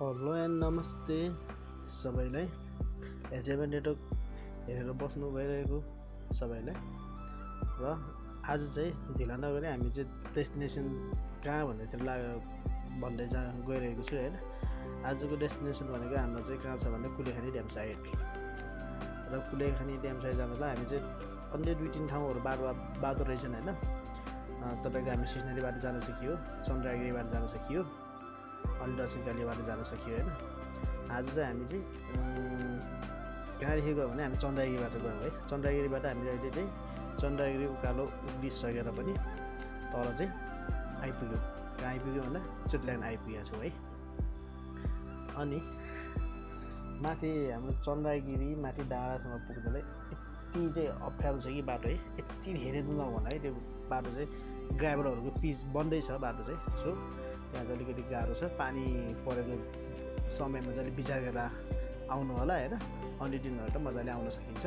Hello and नमस्ते सबैलाई। SJM network हेरेर बस्नु भइरहेको सबैलाई। र आज चाहिँ ढिला नगरी हामी चाहिँ डेस्टिनेसन कहाँ भन्नेतिर भन्दै गइरहेको छु हैन। आजको डेस्टिनेसन भनेको हाम्रो चाहिँ कहाँ छ भने कुलेखानी ड्यामसाइड। र कुलेखानी ड्यामसाइड जानलाई हामी चाहिँ अन्य 2-3 ठाउँहरू बाटो रहेछन् हैन। तपाईको हामी सिस्नेरीबाट जान सकियो, चन्द्रगिरीबाट जान सकियो, अनि दक्षिणकालीबाट जान सकियो हैन। आज चाहिँ हामी चाहिँ कहाँदेखि गयो भने हामी चन्द्रगिरीबाट गयौँ है। चन्द्रगिरीबाट हामीले अहिले चाहिँ चन्द्रगिरी उकालो उक्लिसकेर पनि तल चाहिँ आइपुग्यो। कहाँ आइपुग्यो भन्दा चिटल्यान्ड आइपुगेको छौँ है। अनि माथि हाम्रो चन्द्रगिरी माथि डाँडासम्म पुग्नलाई यति चाहिँ अप्ठ्यारो छ कि बाटो है। यति धेरै नभन्दा है त्यो बाटो चाहिँ ड्राइभरहरूको पिच बन्दै छ बाटो चाहिँ। सो यहाँ चाहिँ अलिकति गाह्रो छ। पानी परेको समयमा चाहिँ विचार गरेर आउनु होला हैन। अन्य दिनहरू त मजाले आउन सकिन्छ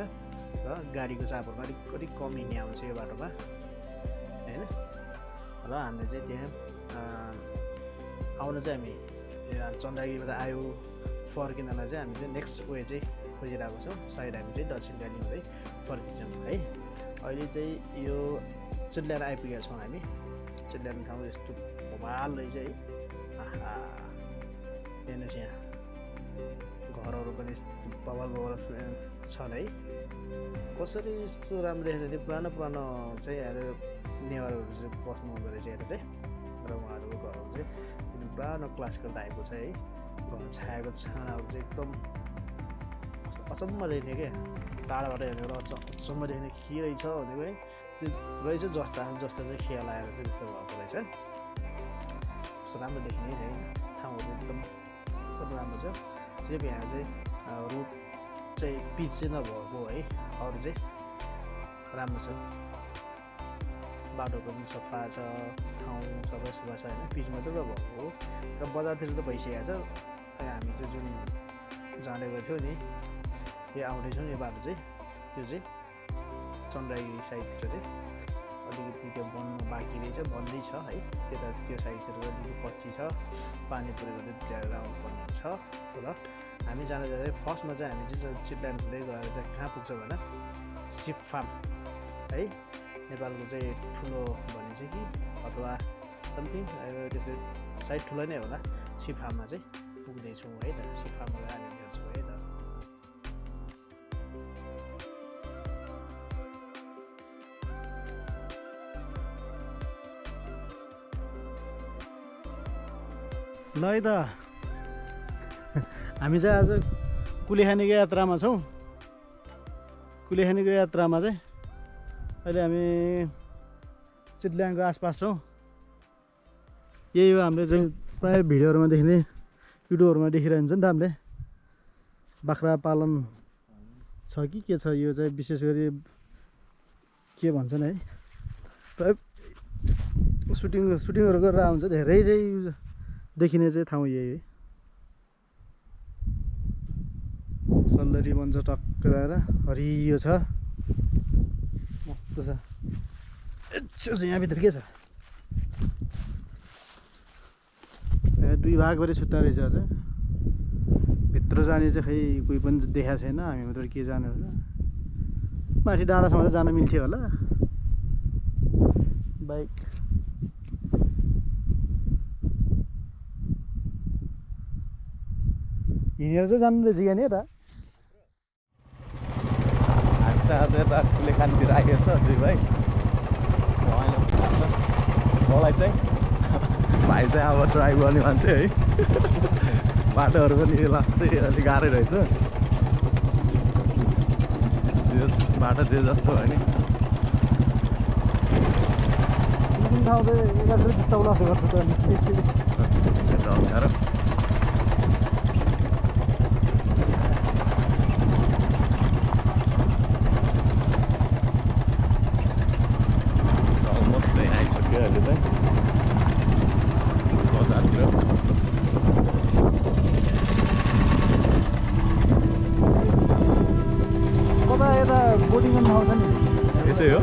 र गाडीको चापहरू अलिकति कम हिँड्ने आउँछ यो बाटोमा हैन। र हामीले चाहिँ त्यहाँ आउन चाहिँ हामी चन्द्रगिरीबाट आयो फर्किनलाई चाहिँ हामी चाहिँ नेक्स्ट वे चाहिँ खोजिरहेको छौँ। सायद हामी चाहिँ दक्षिणकाली हुँदै फर्किन्छौँ है। अहिले चाहिँ यो चिटल्यान्ड आइपुगेका छौँ हामी। चिटल्यान्ड ठाउँ यस्तो भोबाल रहेछ है। हेर्नुहोस् यहाँ घरहरू पनि बवाल छन् है। कसरी यस्तो राम्रो रहेछ त्यो पुरानो चाहिँ नेवारहरू चाहिँ बस्नु हुँदो रहेछ यहाँ चाहिँ। र उहाँहरूको घरहरू चाहिँ एकदम पुरानो क्लासिकल टाइपको छ है। घर छाएको छानाहरू चाहिँ एकदम अचम्म देख्ने क्या। टाढाबाट हेरेर अचम्म देख्ने के रहेछ भनेको है। त्यो रहेछ जस्ता चाहिँ खेल आएर चाहिँ त्यस्तो भएको रहेछ। कस्तो राम्रो देखिने है ठाउँहरू एकदम राम्रो छ। सिर्फ यहाँ चाहिँ रोड चाहिँ पिच चाहिँ नभएको है। अरू चाहिँ राम्रो छ। बाटो पनि सफा छ, ठाउँ सबै सफा छ होइन। पिच मात्रै भएको हो। र बजारतिर त भइसकेको छ। हामी चाहिँ जुन जाँदै गएको थियौँ नि यो आउँदैछौँ यो बाटो चाहिँ त्यो चाहिँ चन्द्रगिरी साइडतिर चाहिँ अलिकति त्यो बन्नु बाँकी रहेछ, बन्दैछ है। त्यता त्यो साइडतिर अलिकति पछि छ। पानी परेको चाहिँ आउनुपर्ने हुन्छ। र हामी जाँदा फर्स्टमा चाहिँ हामी चाहिँ चिटल्यान्ड हुँदै गएर चाहिँ कहाँ पुग्छ भन्दा सिप फार्म है। नेपालको चाहिँ ठुलो भनिन्छ कि अथवा समथिङ त्यस्तो सायद ठुलो नै होला। सिप फार्ममा चाहिँ पुग्दैछौँ है त। सिप फार्ममा हामी हेर्छौँ है त। ल है त हामी चाहिँ आज कुलेखानीको यात्रामा छौँ। कुलेखानीको यात्रामा चाहिँ अहिले हामी चिटल्यान्डको आसपास छौँ। यही हो हामीले चाहिँ प्रायः भिडियोहरूमा देख्ने युट्युबहरूमा देखिरहन्छ नि त। हामीले बाख्रा पालन छ कि के छ यो चाहिँ विशेष गरी के भन्छन् है। प्रायः सुटिङहरू गरेर आउँछ। धेरै चाहिँ देखिने चाहिँ ठाउँ यही है। सल्लरी बन्छ टक्राएर हरियो छ, मस्त छ। यहाँभित्र के छ? दुई भाग गरी छुट्टा रहेछ। अझ भित्र जाने चाहिँ खै कोही पनि देखाएको छैन। हामी मात्र के जाने होला। माथि डाँडासम्म चाहिँ जान मिल्थ्यो होला बाइक। हिँडेर चाहिँ जानु रहेछ यहाँ नि यता। हामी चाहिँ आज यता कुलेखानीतिर आइएको छ दुई भाइ। मलाई चाहिँ भाइ चाहिँ अब ड्राइभ गर्ने मान्छे है। बाटोहरू पनि लास्टै अलिक गाह्रै रहेछ। त्यो बाटो त्यो जस्तो हो नि। ठाउँ चाहिँ एकातिर चित्ताउला गर्छ त अप्ठ्यारो। अहिले चाहिँ बजारतिर कता यता बोटिङ गर्नु आउँछ नि। यतै हो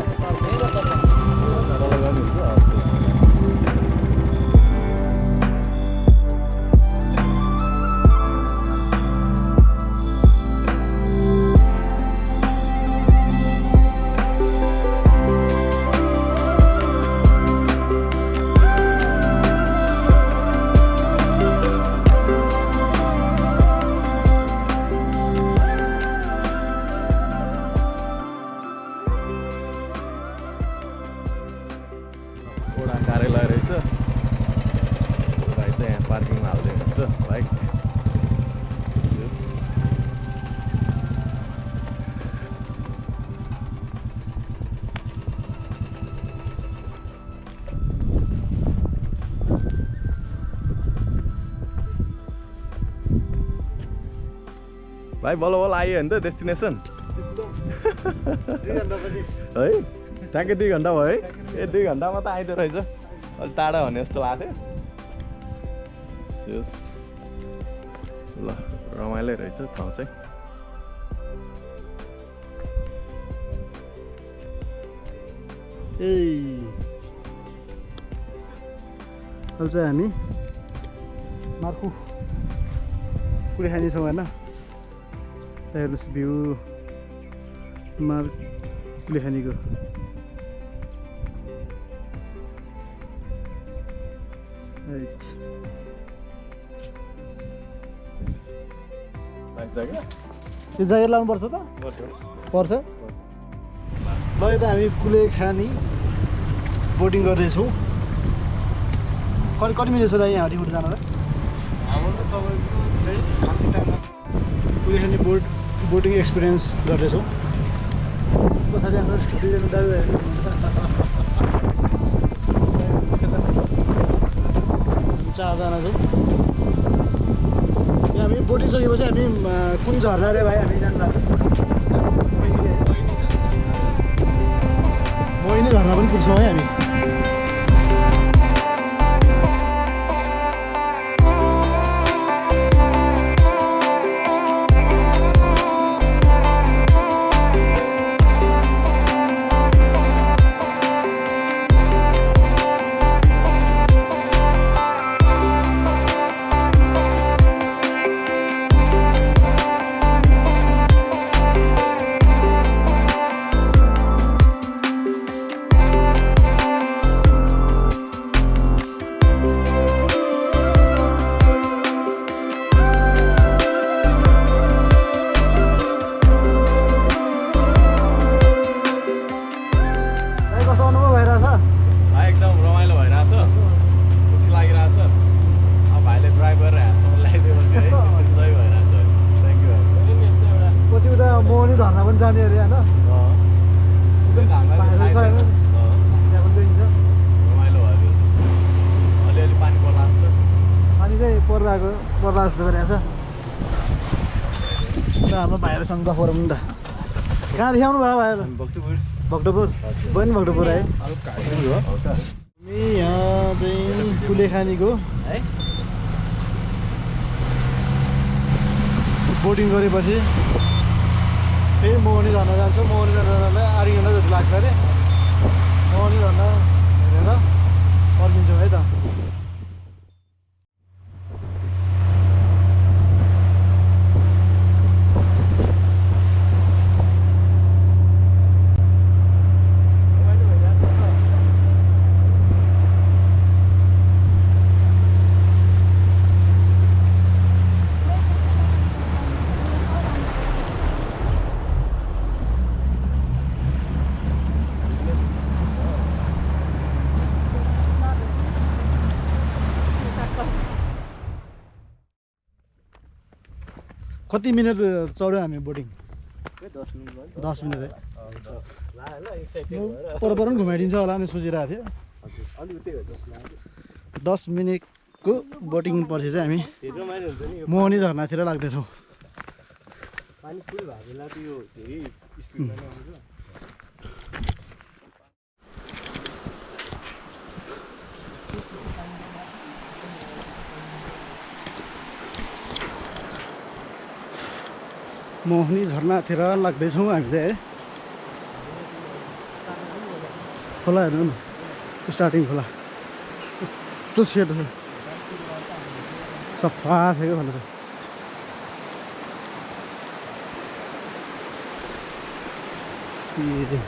भाइ बल्ल बल्ल आयो नि त डेस्टिनेसन है ठ्याक्कै 2 घन्टा भयो है ए 2 घन्टामा त आइदो रहेछ अलि टाढा भने जस्तो लाग्थ्यो यस ल रमाइलो रहेछ ठाउँ चाहिँ अहिले चाहिँ हामी मार्कु कुलेखानी छौँ होइन हेर्नुहोस् भ्यू कुलेखानीको यो ज्याकेट लाउनुपर्छ त पर्छ ल यता हामी कुलेखानी बोटिङ गर्दैछौँ कति मिनट छ त यहाँ हरिपुर जानलाई कुलेखानी बोटिङ एक्सपिरियन्स गर्दैछौँ पछाडि हाम्रो दुईजना दाजुभाइहरू हुनुहुन्छ 4जना चाहिँ यहाँ हामी बोटिङ सकेपछि हामी कुन झर्ना रे भाइ हामी जान्छ मोहिनी झर्ना पनि पुग्छौँ है हामी पर्लास गरिरहेको छ र हाम्रो भाइहरूसँग गफ गरौँ नि त कहाँ देखाउनु भयो भाइहरू भक्तपुर बहिनी भक्तपुर है हामी यहाँ चाहिँ कुलेखानीको बोटिङ गरेपछि फेरि मोहनी झर्ना जान्छौँ मोहनी झर्नालाई 8 घन्टा जति लाग्छ अरे मोहनी झर्ना हेरेर फर्किन्छौँ है त कति मिनट चढ्यो हामी बोटिङ 10 मिनट है पर पनि घुमाइदिन्छ होला नि सोचिरहेको थियो 10 मिनटको बोटिङ पछि चाहिँ हामी मोहनी झर्नातिर लाग्दैछौँ मोहनी झर्नातिर लाग्दैछौँ हामी चाहिँ है खोला हेर्नु न स्टार्टिङ खोला यस्तो सेतो छ सफा छ क्या खोला चाहिँ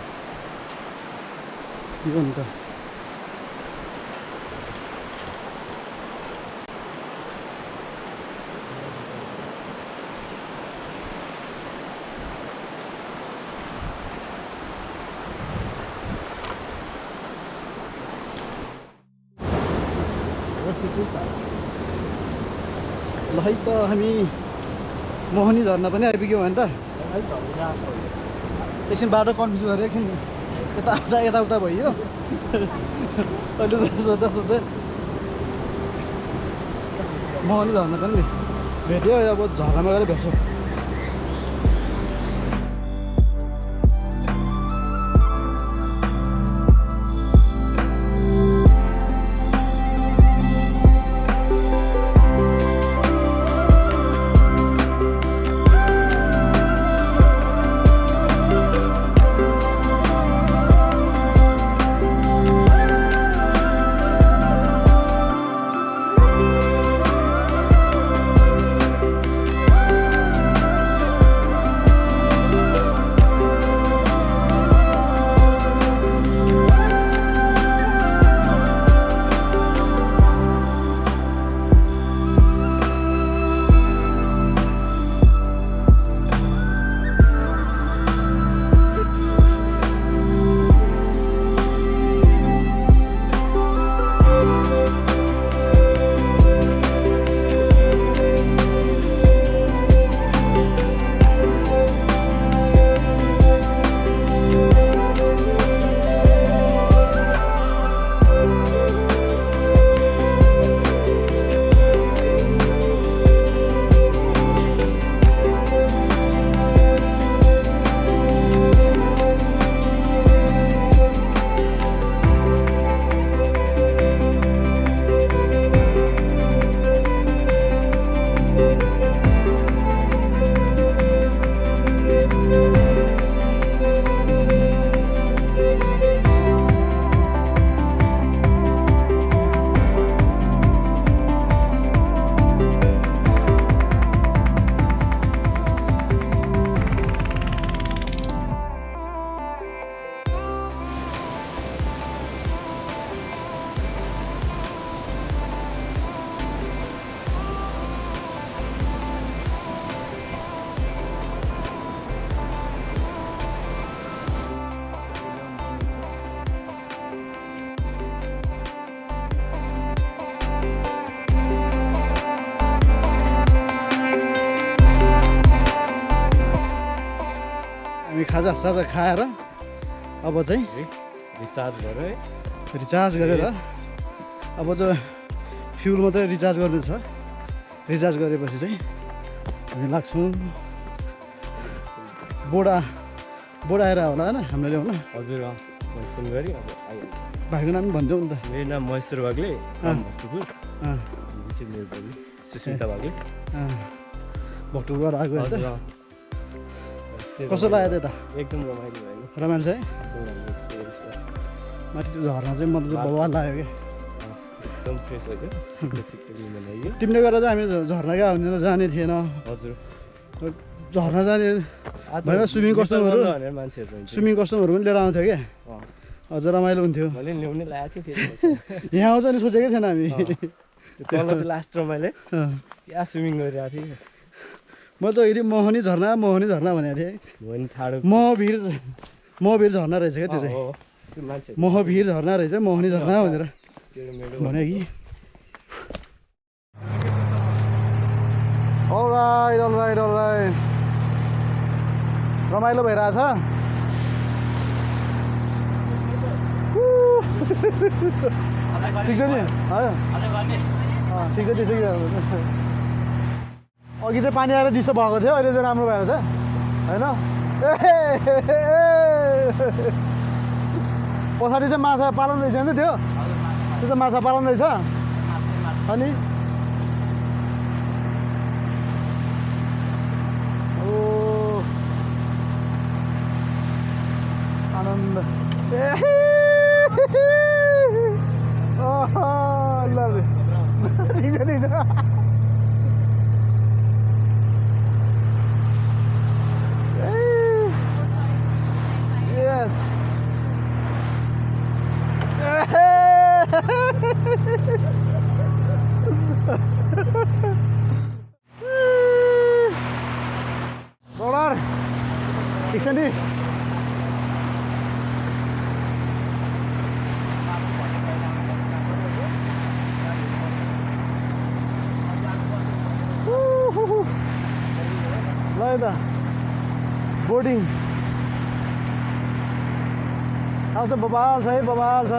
यो नि त ल है त हामी मोहनी झर्ना पनि आइपुग्यौँ भने त एकछिन बाटो कन्फ्युज गरेर एकछिन यताउता भइयो अहिले त सोध्दा मोहनी झर्ना पनि भेट्यो अब झर्नामा गएर भेट्छौँ हामी खाजा खाएर अब चाहिँ रिचार्ज गऱ्यो है रिचार्ज गरेर अब चाहिँ फ्युल मात्रै रिचार्ज गर्नु छ रिचार्ज गरेपछि चाहिँ हामी लाग्छौँ बोडा आएर होला होइन हामीले ल्याउन हजुर मैले फोन गरेँ अब आइहाल्छ भाइको नाम भनिदेऊ नि त मेरो नाम महेश्वर बाग्ले भक्तपुर मेरो बहिनी सुस्मिता बाग्ले भक्तपुरबाट आएको हजुर कस्तो लाग्यो त्यता एकदम रमाइलो भयो रमाइलो छ है एक्सपिरियन्स भयो माथि त्यो झर्ना चाहिँ मतलब चाहिँ बवाल लाग्यो कि एकदम फ्रेस भयो क्या तिमीले गरेर चाहिँ हामी झर्ना क्या हुँदैन जाने थिएन हजुर झर्ना जाने भएर स्विमिङ कस्ट्युमहरू पनि लिएर आउँथ्यो क्या अझ रमाइलो हुन्थ्यो मैले ल्याउनै लागेको थिएँ यहाँ आउँछ नि सोचेकै थिएन हामी तल चाहिँ लास्ट रमाइलो क्या स्विमिङ गरिरहेको थिएँ म त अहिले मोहनी झर्ना भनेको थिएँ महावीर झर्ना रहेछ क्या त्यो चाहिँ महावीर झर्ना रहेछ मोहनी झर्ना भनेर भने कि अलराइट रमाइलो भइरहेछ ठिक छ नि ठिक छ अघि चाहिँ पानी आएर डिस्टर्ब भएको थियो अहिले चाहिँ राम्रो भएको छ होइन पछाडि चाहिँ माछा पालन रहेछ नि त्यो चाहिँ माछा पालन रहेछ अनि आनन्द ठिक छ Yes. Roller. ठिक छ नि ल यता बोर्डिङ आउँछ बबाल छ है बबाल छ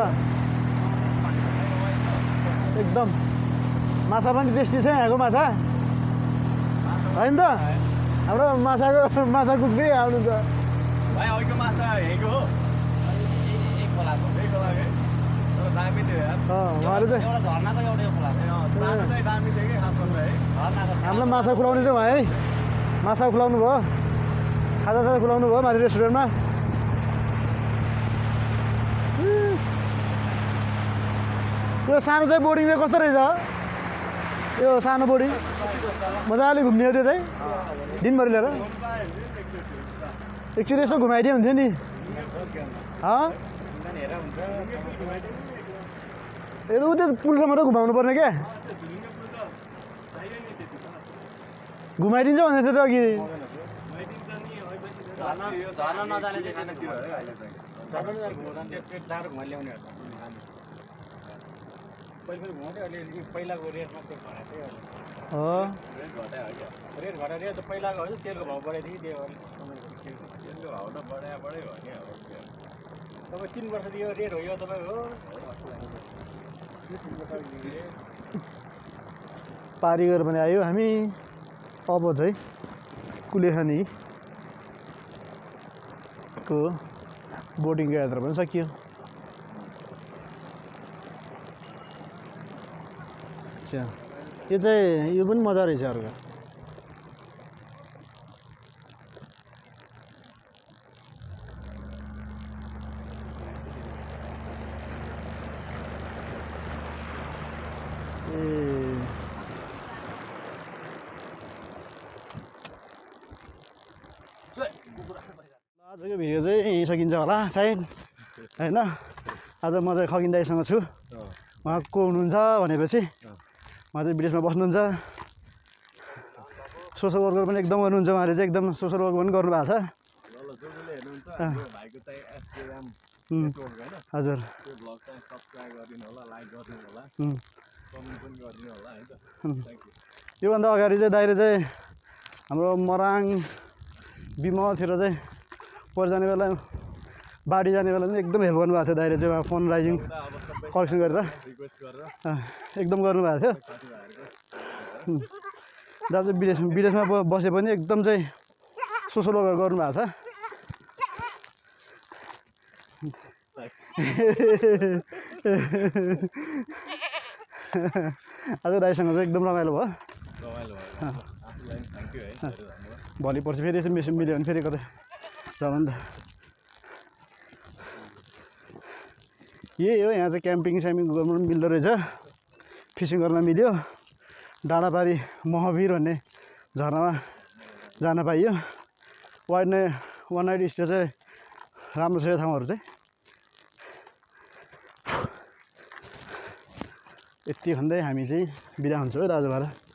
एकदम माछा पनि टेस्टी छ यहाँको माछा होइन त हाम्रो माछा कुक्री आउनु छ भाइ अहिलेको माछा यहीँको हो दामी थियो यार उहाँले चाहिँ हामीलाई माछा खुलाउने चाहिँ भयो है माछा खुलाउनु भयो खाजा खुलाउनु भयो माथि रेस्टुरेन्टमा यो सानो चाहिँ बोर्डिङ चाहिँ कस्तो रहेछ यो सानो बोर्डिङ मजाले घुम्ने हो त्यो चाहिँ दिनभरि लिएर एकचोटि यसो घुमाइदियो हुन्थ्यो नि ए ऊ त्यो पुलसम्म त घुमाउनु पर्ने क्या घुमाइदिन्छ भन्दै थियो त अघि पहिलाको रेटमा चाहिँ रेट घटाएर पहिलाको होइन तेलको भाउ बढाइदियो तेलको भाउ त बढायो भयो नि अब तपाईँ 3 वर्षदेखि यो रेट हो यो तपाईँको पारी गरेर पनि आयो हामी अब चाहिँ कुलेखानीको बोर्डिङको यात्रा पनि सकियो यो चाहिँ यो पनि मजा रहेछ अर्को आजको भिडियो चाहिँ यहीँ सकिन्छ होला सायद होइन आज म चाहिँ खगिन दाइसँग छु उहाँ को हुनुहुन्छ भनेपछि उहाँ चाहिँ विदेशमा बस्नुहुन्छ सोसल वर्कर पनि एकदम गर्नुहुन्छ उहाँले चाहिँ एकदम सोसल वर्क पनि गर्नुभएको छ हजुर योभन्दा अगाडि चाहिँ दाइले चाहिँ हाम्रो मराङ बिमलतिर चाहिँ पर जाने बेला बाढी जाने बेला पनि एकदम हेल्प गर्नुभएको थियो दाइले चाहिँ उहाँ फन्ड राइजिङ कलेक्सन गरेर एकदम गर्नुभएको थियो दाजु विदेशमा बसे पनि एकदम चाहिँ सोसल वर्क गर्नुभएको छ आज दाइसँग चाहिँ एकदम रमाइलो भयो भोलि पर्सि फेरि यसो मिसिन मिल्यो भने फेरि कतै जानु नि त यही हो यहाँ चाहिँ क्याम्पिङ स्याम्पिङ गर्नु पनि मिल्दो रहेछ फिसिङ गर्न मिल्यो डाँडापारी महावीर भन्ने झरनामा जान पाइयो वान नाइट स्टे चाहिँ राम्रो छ यो ठाउँहरू चाहिँ यति भन्दै हामी चाहिँ बिदा हुन्छौँ है दाजु भाइ